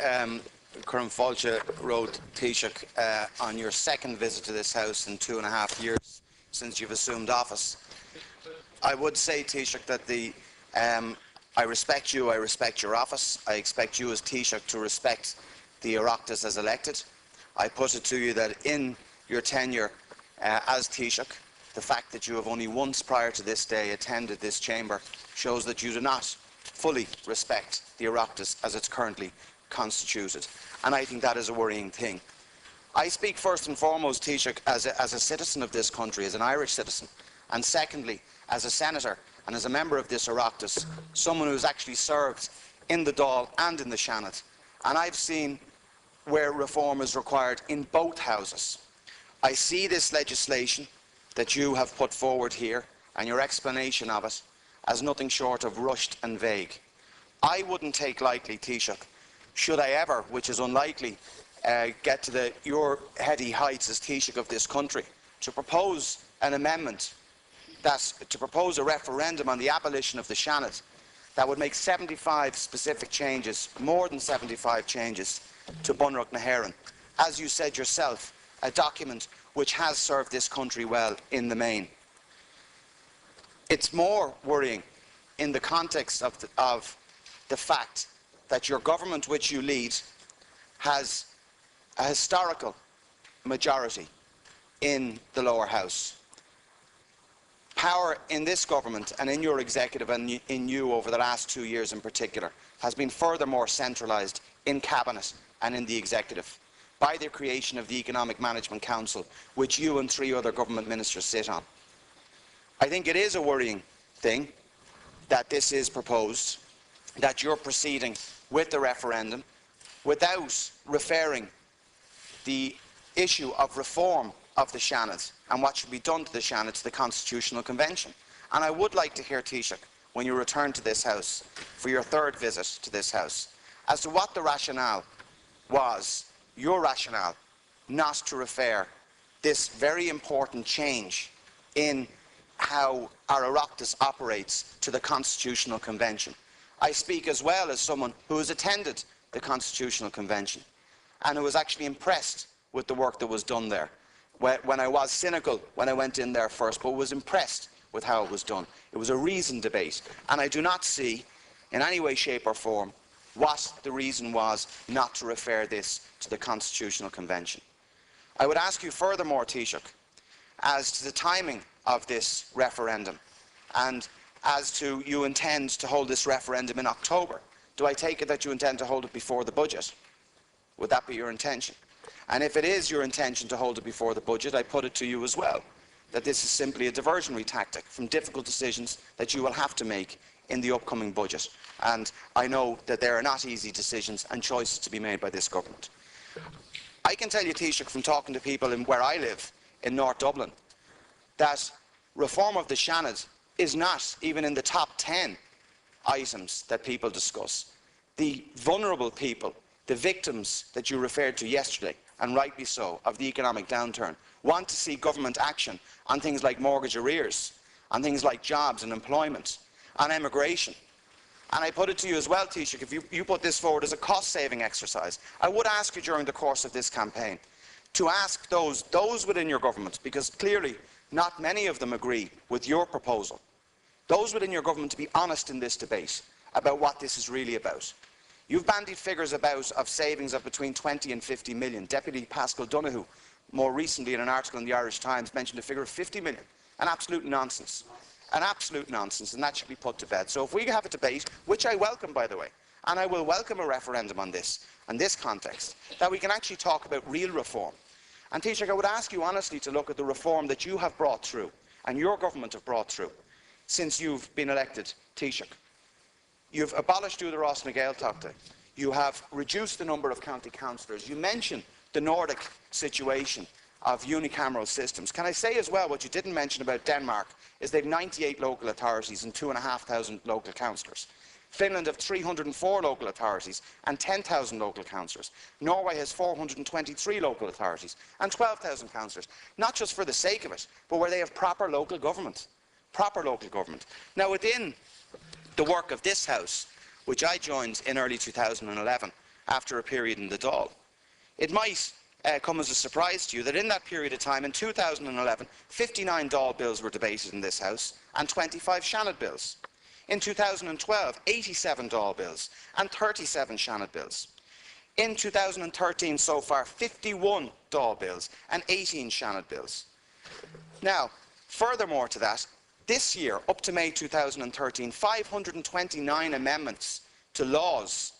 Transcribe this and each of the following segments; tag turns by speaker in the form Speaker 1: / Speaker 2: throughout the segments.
Speaker 1: Curran Fáilte wrote Taoiseach on your second visit to this House in 2.5 years since you've assumed office. I would say, Taoiseach, that I respect you, I respect your office. I expect you as Taoiseach to respect the Oireachtas as elected. I put it to you that in your tenure as Taoiseach, the fact that you have only once prior to this day attended this chamber shows that you do not fully respect the Oireachtas as it's currently constituted. And I think that is a worrying thing. I speak first and foremost, Taoiseach, as a citizen of this country, as an Irish citizen, and secondly, as a senator and as a member of this Oireachtas, someone who has actually served in the Dáil and in the Seanad. And I've seen where reform is required in both houses. I see this legislation that you have put forward here and your explanation of it as nothing short of rushed and vague. I wouldn't take lightly, Taoiseach, should I ever, which is unlikely, get to your heady heights as Taoiseach of this country, to propose an amendment, to propose a referendum on the abolition of the Seanad that would make 75 specific changes, more than 75 changes, to Bunreacht na hÉireann. As you said yourself, a document which has served this country well in the main. It's more worrying in the context of the fact that your government which you lead has a historical majority in the lower house. Power in this government and in your executive and in you over the last 2 years in particular has been furthermore centralised in cabinet and in the executive by the creation of the Economic Management Council, which you and 3 other government ministers sit on. I think it is a worrying thing that this is proposed, that you're proceeding with the referendum without referring the issue of reform of the Seanad and what should be done to the Seanad to the Constitutional Convention. And I would like to hear, Taoiseach, when you return to this House for your 3rd visit to this House, as to what the rationale was, your rationale, not to refer this very important change in how our Oireachtas operates to the Constitutional Convention. I speak as well as someone who has attended the Constitutional Convention and who was actually impressed with the work that was done there. When I was cynical when I went in there first, but was impressed with how it was done. It was a reasoned debate, and I do not see in any way, shape or form what the reason was not to refer this to the Constitutional Convention. I would ask you furthermore, Taoiseach, as to the timing of this referendum and as to you intend to hold this referendum in October. Do I take it that you intend to hold it before the budget? Would that be your intention? And if it is your intention to hold it before the budget, I put it to you as well, that this is simply a diversionary tactic from difficult decisions that you will have to make in the upcoming budget. And I know that there are not easy decisions and choices to be made by this government. I can tell you, Taoiseach, from talking to people where I live, in North Dublin, that reform of the Seanad is not even in the top 10 items that people discuss. The vulnerable people, the victims that you referred to yesterday, and rightly so, of the economic downturn, want to see government action on things like mortgage arrears, on things like jobs and employment, on emigration. And I put it to you as well, Taoiseach, if you put this forward as a cost-saving exercise, I would ask you during the course of this campaign to ask those within your government, because clearly not many of them agree with your proposal, those within your government to be honest in this debate about what this is really about. You've bandied figures about of savings of between 20 and 50 million. Deputy Paschal Donoghue, more recently in an article in the Irish Times, mentioned a figure of 50 million. An absolute nonsense. An absolute nonsense, and that should be put to bed. So if we have a debate, which I welcome, by the way, and I will welcome a referendum on this context, that we can actually talk about real reform. And Taoiseach, I would ask you honestly to look at the reform that you have brought through, and your government have brought through, since you've been elected Taoiseach. You've abolished the Ross na Gaeltachta. You have reduced the number of county councillors. You mentioned the Nordic situation of unicameral systems. Can I say as well, what you didn't mention about Denmark is they have 98 local authorities and 2,500 local councillors. Finland have 304 local authorities and 10,000 local councillors. Norway has 423 local authorities and 12,000 councillors. Not just for the sake of it, but where they have proper local government. Proper local government. Now, within the work of this House, which I joined in early 2011, after a period in the Dáil. It might come as a surprise to you that in that period of time, in 2011, 59 Dáil bills were debated in this House and 25 Seanad bills. In 2012, 87 Dáil bills and 37 Seanad bills. In 2013 so far, 51 Dáil bills and 18 Seanad bills. Now, furthermore to that, this year, up to May 2013, 529 amendments to laws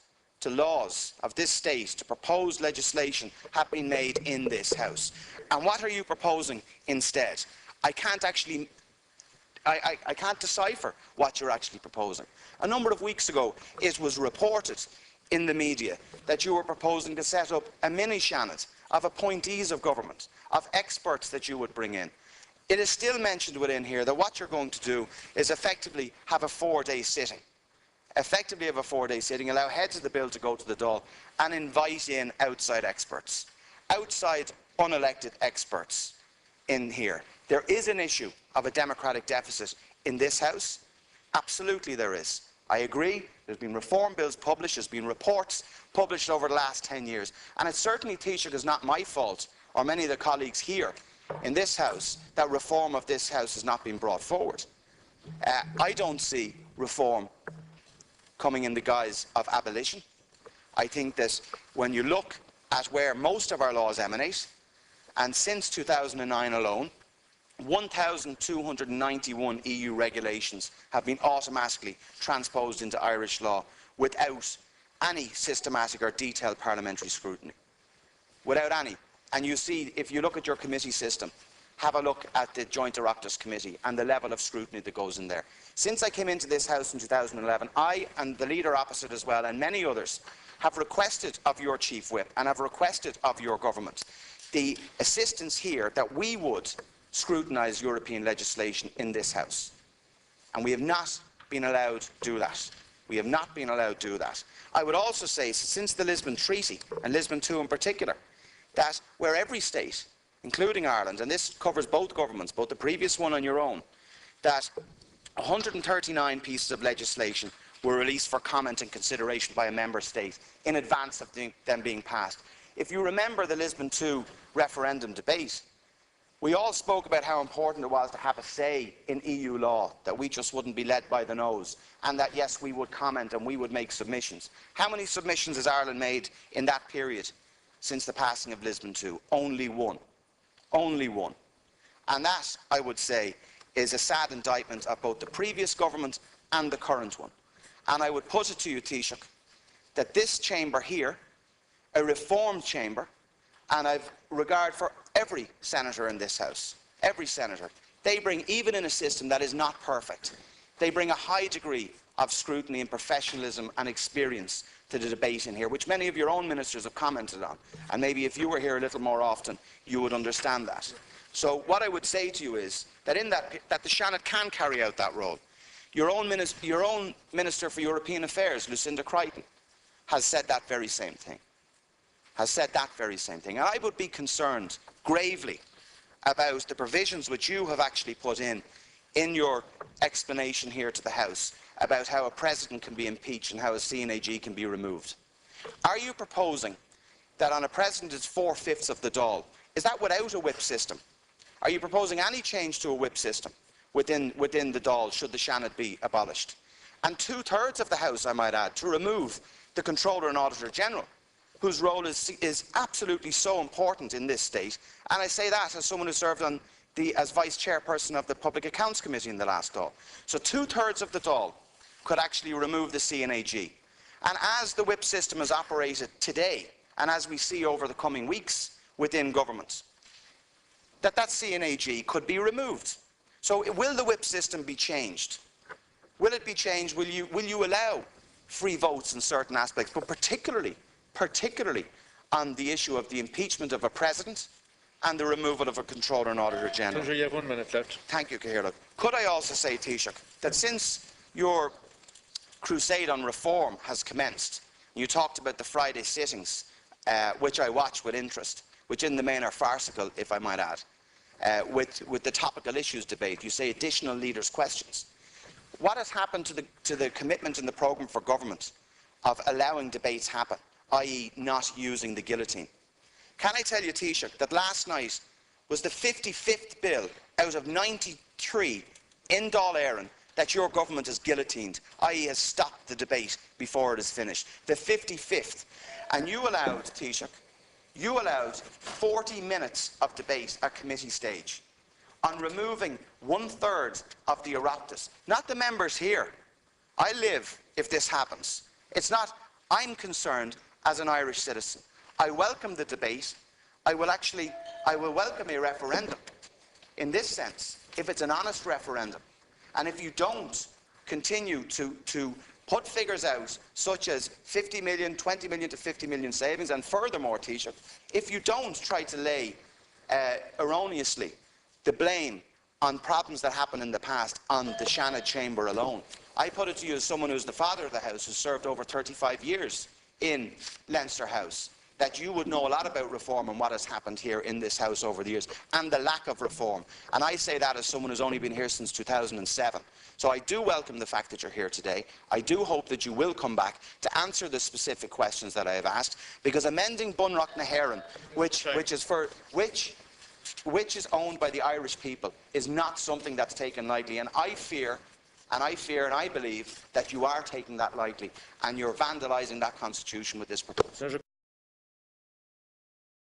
Speaker 1: of this state, to proposed legislation, have been made in this House. And what are you proposing instead? I can't decipher what you're actually proposing. A number of weeks ago, it was reported in the media that you were proposing to set up a mini Seanad of appointees of government, of experts that you would bring in. It is still mentioned within here that what you're going to do is effectively have a 4-day sitting. Allow heads of the bill to go to the Dáil and invite in outside experts, outside unelected experts in here. There is an issue of a democratic deficit in this House. Absolutely there is. I agree. There's been reform bills published, there's been reports published over the last 10 years. And it's certainly, Taoiseach, is not my fault, or many of the colleagues here in this House, that reform of this House has not been brought forward. I don't see reform coming in the guise of abolition. I think that when you look at where most of our laws emanate, and since 2009 alone, 1,291 EU regulations have been automatically transposed into Irish law without any systematic or detailed parliamentary scrutiny. Without any. And you see, if you look at your committee system, have a look at the Joint Oireachtas Committee and the level of scrutiny that goes in there. Since I came into this House in 2011, I and the leader opposite as well, and many others, have requested of your Chief Whip and have requested of your government the assistance here that we would scrutinise European legislation in this House. And we have not been allowed to do that. We have not been allowed to do that. I would also say, since the Lisbon Treaty, and Lisbon II in particular, that where every state, including Ireland, and this covers both governments, both the previous one and your own, that 139 pieces of legislation were released for comment and consideration by a member state in advance of them being passed. If you remember the Lisbon II referendum debate, we all spoke about how important it was to have a say in EU law, that we just wouldn't be led by the nose, and that yes, we would comment and we would make submissions. How many submissions has Ireland made in that period since the passing of Lisbon II? Only one. Only one. And that, I would say, is a sad indictment of both the previous government and the current one. And I would put it to you, Taoiseach, that this chamber here, a reformed chamber, and I've regard for every senator in this House, every senator, they bring, even in a system that is not perfect, they bring a high degree of scrutiny and professionalism and experience to the debate in here, which many of your own ministers have commented on. And maybe if you were here a little more often, you would understand that. So what I would say to you is that the Seanad can carry out that role. Your own Minister for European Affairs, Lucinda Crichton, has said that very same thing. And I would be concerned, gravely, about the provisions which you have actually put in your explanation here to the House about how a president can be impeached and how a CNAG can be removed. Are you proposing that on a president it's 4/5 of the Dáil? Is that without a whip system? Are you proposing any change to a whip system within the Dáil should the Seanad be abolished? And 2/3 of the House, I might add, to remove the Controller and Auditor General, whose role is absolutely so important in this state. And I say that as someone who served as Vice Chairperson of the Public Accounts Committee in the last Dáil. So 2/3 of the Dáil could actually remove the CNAG. And as the whip system is operated today, and as we see over the coming weeks within government, that CNAG could be removed. So will the whip system be changed? Will it be changed? Will you allow free votes in certain aspects, but particularly on the issue of the impeachment of a president and the removal of a Controller and Auditor General?
Speaker 2: You have 1 minute left.
Speaker 1: Thank you, Cahill. Could I also say, Taoiseach, that since your crusade on reform has commenced, you talked about the Friday sittings, which I watch with interest, which in the main are farcical, if I might add, with the topical issues debate. You say additional leaders' questions. What has happened to the commitment in the programme for government of allowing debates happen, i.e. not using the guillotine. Can I tell you, Taoiseach, that last night was the 55th bill out of 93 in Dáil Éireann that your government has guillotined, i.e. has stopped the debate before it is finished. The 55th. And you allowed, Taoiseach, you allowed 40 minutes of debate at committee stage on removing 1/3 of the Oireachtas. Not the members here. I live if this happens. It's not, I'm concerned as an Irish citizen. I welcome the debate. I will welcome a referendum in this sense, if it's an honest referendum. And if you don't continue to put figures out, such as 50 million, 20 million to 50 million savings, and furthermore, Taoiseach, if you don't try to lay erroneously the blame on problems that happened in the past on the Seanad chamber alone. I put it to you as someone who's the father of the House, who served over 35 years in Leinster House, that you would know a lot about reform and what has happened here in this House over the years, and the lack of reform. And I say that as someone who's only been here since 2007. So I do welcome the fact that you're here today. I do hope that you will come back to answer the specific questions that I have asked, because amending Bunreacht na hÉireann, which is owned by the Irish people, is not something that's taken lightly. And I fear and I believe that you are taking that lightly, and you're vandalising that constitution with this proposal.